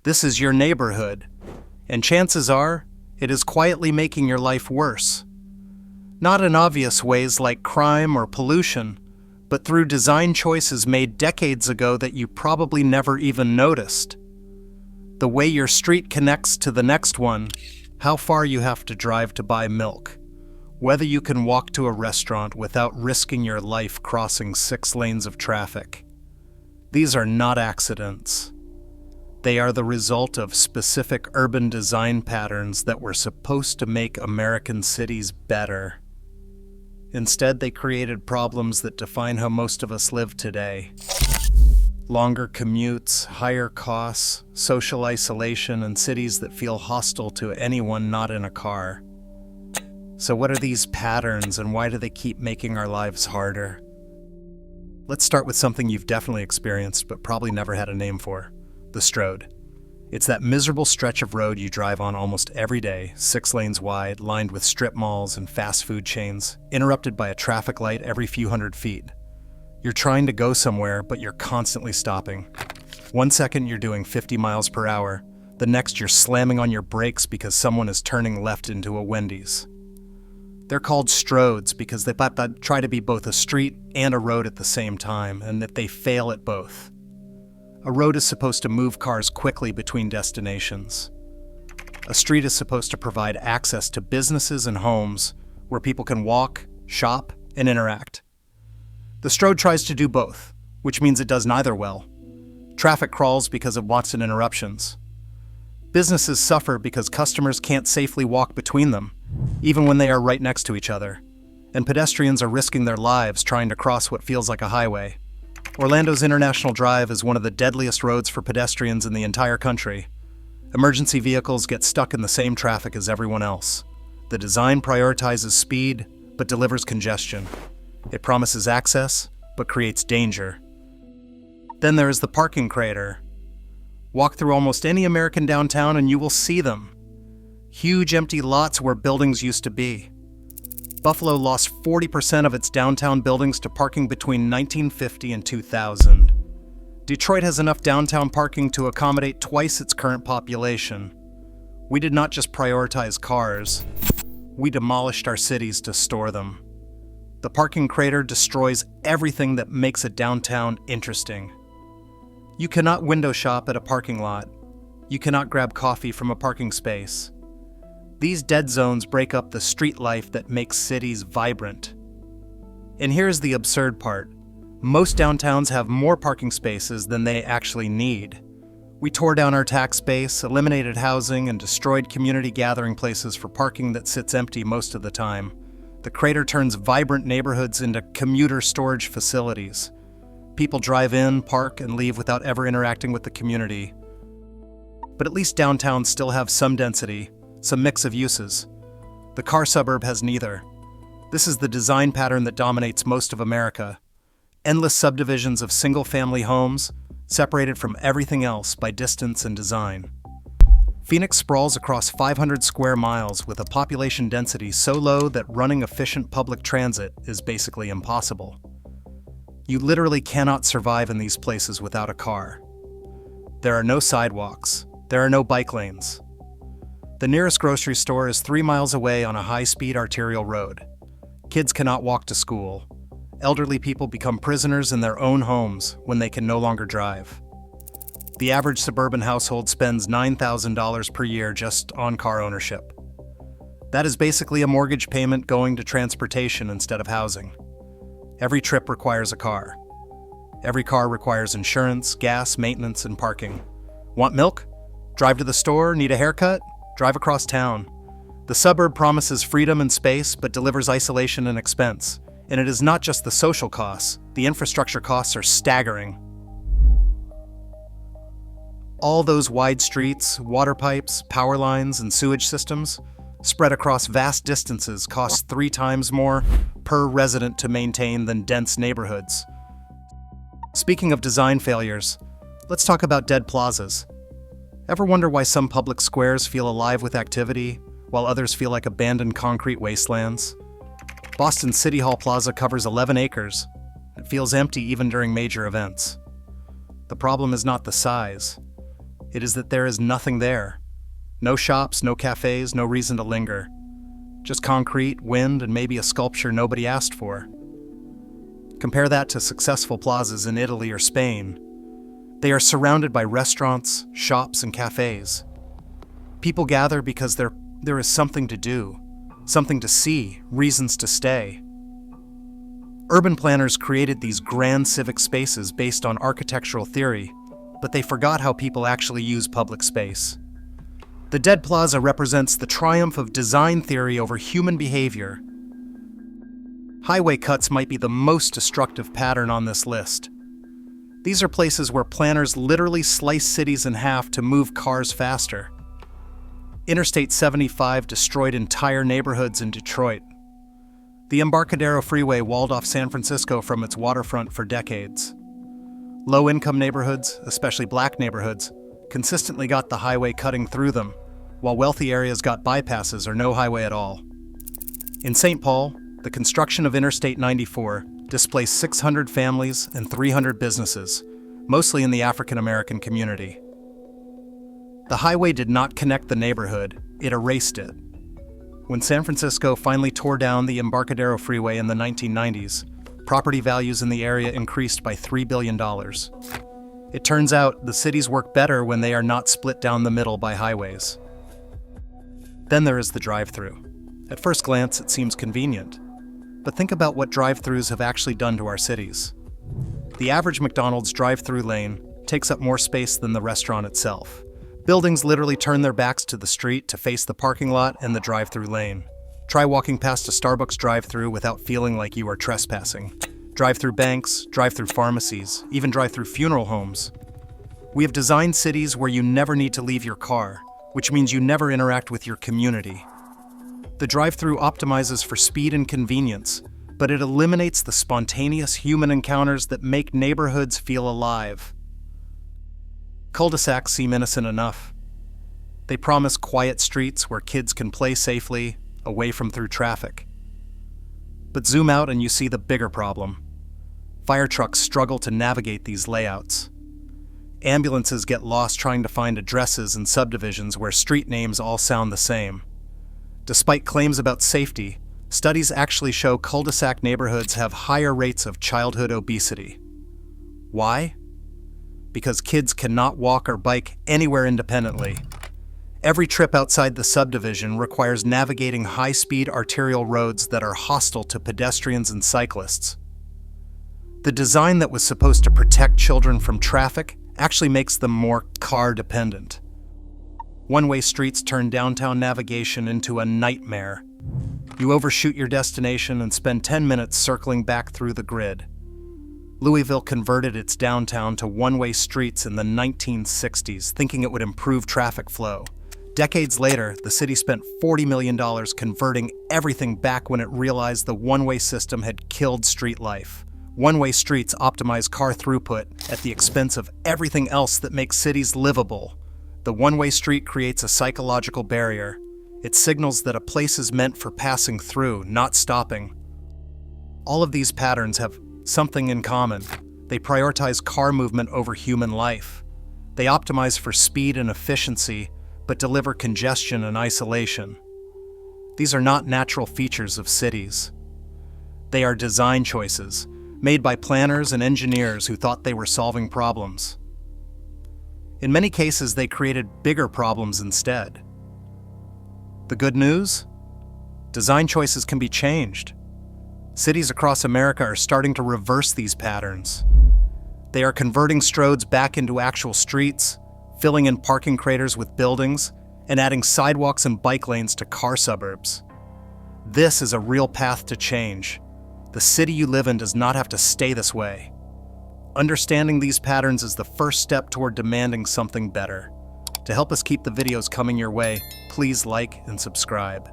This is your neighborhood, and chances are, it is quietly making your life worse. Not in obvious ways like crime or pollution, but through design choices made decades ago that you probably never even noticed. The way your street connects to the next one, how far you have to drive to buy milk, whether you can walk to a restaurant without risking your life crossing 6 lanes of traffic. These are not accidents. They are the result of specific urban design patterns that were supposed to make American cities better. Instead, they created problems that define how most of us live today. Longer commutes, higher costs, social isolation, and cities that feel hostile to anyone not in a car. So what are these patterns, and why do they keep making our lives harder? Let's start with something you've definitely experienced but probably never had a name for: the Strode. It's that miserable stretch of road you drive on almost every day, 6 lanes wide, lined with strip malls and fast food chains, interrupted by a traffic light every few hundred feet. You're trying to go somewhere, but you're constantly stopping. One second you're doing 50 miles per hour, the next you're slamming on your brakes because someone is turning left into a Wendy's. They're called Strodes because they try to be both a street and a road at the same time, and that they fail at both. A road is supposed to move cars quickly between destinations. A street is supposed to provide access to businesses and homes where people can walk, shop, and interact. The Strode tries to do both, which means it does neither well. Traffic crawls because of Watson interruptions. Businesses suffer because customers can't safely walk between them, even when they are right next to each other. And pedestrians are risking their lives trying to cross what feels like a highway. Orlando's International Drive is one of the deadliest roads for pedestrians in the entire country. Emergency vehicles get stuck in the same traffic as everyone else. The design prioritizes speed, but delivers congestion. It promises access, but creates danger. Then there is the parking crater. Walk through almost any American downtown and you will see them. Huge empty lots where buildings used to be. Buffalo lost 40% of its downtown buildings to parking between 1950 and 2000. Detroit has enough downtown parking to accommodate twice its current population. We did not just prioritize cars, we demolished our cities to store them. The parking crater destroys everything that makes a downtown interesting. You cannot window shop at a parking lot. You cannot grab coffee from a parking space. These dead zones break up the street life that makes cities vibrant. And here's the absurd part. Most downtowns have more parking spaces than they actually need. We tore down our tax base, eliminated housing, and destroyed community gathering places for parking that sits empty most of the time. The crater turns vibrant neighborhoods into commuter storage facilities. People drive in, park, and leave without ever interacting with the community. But at least downtowns still have some density, some mix of uses. The car suburb has neither. This is the design pattern that dominates most of America. Endless subdivisions of single-family homes, separated from everything else by distance and design. Phoenix sprawls across 500 square miles with a population density so low that running efficient public transit is basically impossible. You literally cannot survive in these places without a car. There are no sidewalks. There are no bike lanes. The nearest grocery store is 3 miles away on a high-speed arterial road. Kids cannot walk to school. Elderly people become prisoners in their own homes when they can no longer drive. The average suburban household spends $9,000 per year just on car ownership. That is basically a mortgage payment going to transportation instead of housing. Every trip requires a car. Every car requires insurance, gas, maintenance, and parking. Want milk? Drive to the store? Need a haircut? Drive across town. The suburb promises freedom and space, but delivers isolation and expense. And it is not just the social costs. The infrastructure costs are staggering. All those wide streets, water pipes, power lines, and sewage systems, spread across vast distances, cost 3 times more per resident to maintain than dense neighborhoods. Speaking of design failures, let's talk about dead plazas. Ever wonder why some public squares feel alive with activity, while others feel like abandoned concrete wastelands? Boston's City Hall Plaza covers 11 acres. It feels empty even during major events. The problem is not the size. It is that there is nothing there. No shops, no cafes, no reason to linger. Just concrete, wind, and maybe a sculpture nobody asked for. Compare that to successful plazas in Italy or Spain. They are surrounded by restaurants, shops, and cafes. People gather because there is something to do, something to see, reasons to stay. Urban planners created these grand civic spaces based on architectural theory, but they forgot how people actually use public space. The Dead Plaza represents the triumph of design theory over human behavior. Highway cuts might be the most destructive pattern on this list. These are places where planners literally slice cities in half to move cars faster. Interstate 75 destroyed entire neighborhoods in Detroit. The Embarcadero Freeway walled off San Francisco from its waterfront for decades. Low-income neighborhoods, especially black neighborhoods, consistently got the highway cutting through them, while wealthy areas got bypasses or no highway at all. In St. Paul, the construction of Interstate 94 displaced 600 families and 300 businesses, mostly in the African American community. The highway did not connect the neighborhood, it erased it. When San Francisco finally tore down the Embarcadero Freeway in the 1990s, property values in the area increased by $3 billion. It turns out the cities work better when they are not split down the middle by highways. Then there is the drive-thru. At first glance, it seems convenient. But think about what drive-thrus have actually done to our cities. The average McDonald's drive-thru lane takes up more space than the restaurant itself. Buildings literally turn their backs to the street to face the parking lot and the drive-thru lane. Try walking past a Starbucks drive-thru without feeling like you are trespassing. Drive-thru banks, drive-thru pharmacies, even drive-thru funeral homes. We have designed cities where you never need to leave your car, which means you never interact with your community. The drive-thru optimizes for speed and convenience, but it eliminates the spontaneous human encounters that make neighborhoods feel alive. Cul-de-sacs seem innocent enough. They promise quiet streets where kids can play safely, away from through traffic. But zoom out and you see the bigger problem. Fire trucks struggle to navigate these layouts. Ambulances get lost trying to find addresses in subdivisions where street names all sound the same. Despite claims about safety, studies actually show cul-de-sac neighborhoods have higher rates of childhood obesity. Why? Because kids cannot walk or bike anywhere independently. Every trip outside the subdivision requires navigating high-speed arterial roads that are hostile to pedestrians and cyclists. The design that was supposed to protect children from traffic actually makes them more car-dependent. One-way streets turn downtown navigation into a nightmare. You overshoot your destination and spend 10 minutes circling back through the grid. Louisville converted its downtown to one-way streets in the 1960s, thinking it would improve traffic flow. Decades later, the city spent $40 million converting everything back when it realized the one-way system had killed street life. One-way streets optimize car throughput at the expense of everything else that makes cities livable. The one-way street creates a psychological barrier. It signals that a place is meant for passing through, not stopping. All of these patterns have something in common. They prioritize car movement over human life. They optimize for speed and efficiency, but deliver congestion and isolation. These are not natural features of cities. They are design choices, made by planners and engineers who thought they were solving problems. In many cases, they created bigger problems instead. The good news? Design choices can be changed. Cities across America are starting to reverse these patterns. They are converting stroads back into actual streets, filling in parking craters with buildings, and adding sidewalks and bike lanes to car suburbs. This is a real path to change. The city you live in does not have to stay this way. Understanding these patterns is the first step toward demanding something better. To help us keep the videos coming your way, please like and subscribe.